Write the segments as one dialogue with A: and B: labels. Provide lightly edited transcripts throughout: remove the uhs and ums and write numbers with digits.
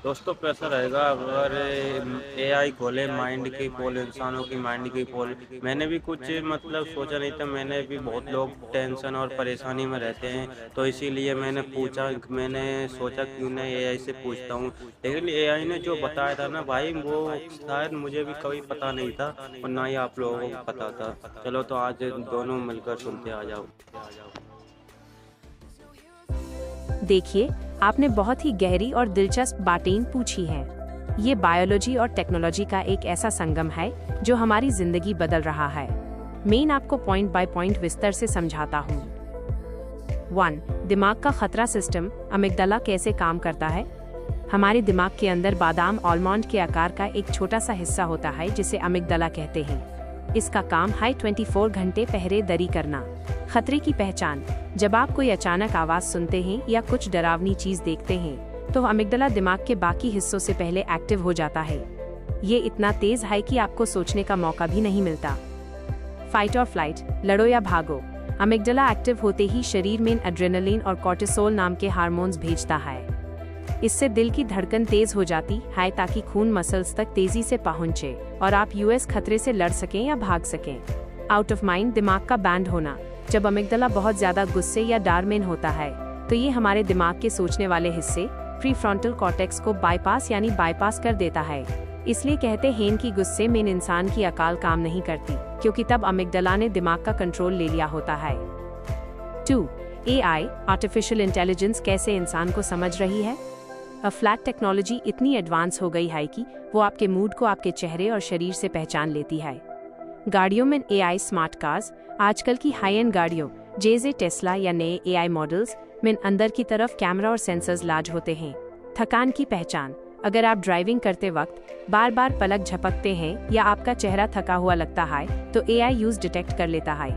A: दोस्तों कैसा रहेगा अगर एआई खोले माइंड की पोल, इंसानों की माइंड की पोल। मैंने भी कुछ मतलब सोचा नहीं था। मैंने भी बहुत लोग टेंशन और परेशानी में रहते हैं, तो इसीलिए मैंने सोचा क्यों ना एआई से पूछता हूँ। लेकिन एआई ने जो बताया था ना भाई, वो शायद मुझे भी कभी पता नहीं था और ना ही आप लोगों को पता था। चलो तो आज दोनों मिलकर सुनते आ जाओ।
B: देखिए, आपने बहुत ही गहरी और दिलचस्प बातें पूछी हैं। ये बायोलॉजी और टेक्नोलॉजी का एक ऐसा संगम है जो हमारी जिंदगी बदल रहा है। मैं आपको पॉइंट बाय पॉइंट विस्तार से समझाता हूँ। 1. दिमाग का खतरा सिस्टम अमिगडाला कैसे काम करता है। हमारे दिमाग के अंदर बादाम आलमंड के आकार का एक छोटा सा हिस्सा होता है जिसे अमिगडाला कहते हैं। इसका काम है 24 घंटे पहरेदारी करना। खतरे की पहचान। जब आप कोई अचानक आवाज सुनते हैं या कुछ डरावनी चीज देखते हैं तो अमिगडाला दिमाग के बाकी हिस्सों से पहले एक्टिव हो जाता है। ये इतना तेज है कि आपको सोचने का मौका भी नहीं मिलता। फाइट और फ्लाइट, लड़ो या भागो। अमिगडाला एक्टिव होते ही शरीर में एड्रेनलिन और कॉर्टिसोल नाम के हार्मोन्स भेजता है। इससे दिल की धड़कन तेज हो जाती है ताकि खून मसल्स तक तेजी से पहुंचे और आप यूएस खतरे से लड़ सकें या भाग सकें। आउट ऑफ माइंड, दिमाग का बैंड होना। जब अमिगडाला बहुत ज्यादा गुस्से या डर में होता है तो ये हमारे दिमाग के सोचने वाले हिस्से प्रीफ्रंटल कॉर्टेक्स को बाईपास कर देता है। इसलिए कहते हैं कि गुस्से में इंसान की अकल काम नहीं करती, क्योंकि तब अमिगडाला ने दिमाग का कंट्रोल ले लिया होता है। 2. एआई आर्टिफिशियल इंटेलिजेंस कैसे इंसान को समझ रही है। फ्लैट टेक्नोलॉजी इतनी एडवांस हो गई है कि वो आपके मूड को आपके चेहरे और शरीर से पहचान लेती है। गाड़ियों में एआई स्मार्ट कार्स, आजकल की हाई एंड गाड़ियों जैसे टेस्ला या नए एआई मॉडल्स में अंदर की तरफ कैमरा और सेंसर्स लाज होते हैं। थकान की पहचान। अगर आप ड्राइविंग करते वक्त बार बार पलक झपकते हैं या आपका चेहरा थका हुआ लगता है तो एआई यूज डिटेक्ट कर लेता है।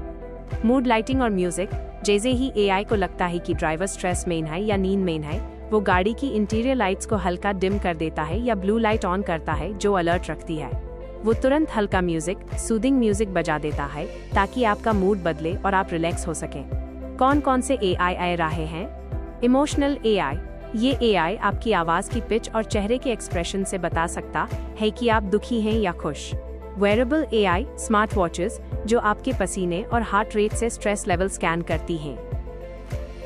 B: मूड लाइटिंग और म्यूजिक। जैसे ही एआई को लगता है कि ड्राइवर स्ट्रेस में है या नींद में है, वो गाड़ी की इंटीरियर लाइट्स को हल्का डिम कर देता है या ब्लू लाइट ऑन करता है जो अलर्ट रखती है। वो तुरंत हल्का म्यूजिक, सूदिंग म्यूजिक बजा देता है ताकि आपका मूड बदले और आप रिलैक्स हो सकें। कौन कौन से एआई आ रहे हैं। Emotional AI. ये एआई आपकी आवाज की पिच और चेहरे के एक्सप्रेशन से बता सकता है कि आप दुखी हैं या खुश। वेयरेबल एआई, स्मार्ट वॉचेस जो आपके पसीने और हार्ट रेट से स्ट्रेस लेवल स्कैन करती हैं।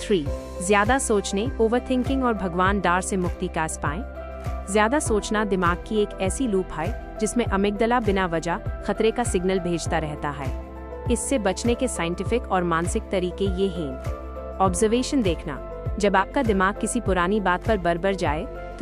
B: 3. ज्यादा सोचने, ओवरथिंकिंग और भगवान डर से मुक्ति का उपाय। ज्यादा सोचना दिमाग की एक ऐसी लूप है जिसमें अमिगडाला बिना वजह खतरे का सिग्नल भेजता रहता है। इससे बचने के साइंटिफिक और मानसिक तरीके ये हैं। ऑब्जर्वेशन देखना। जब आपका दिमाग किसी पुरानी बात पर बरबर जाए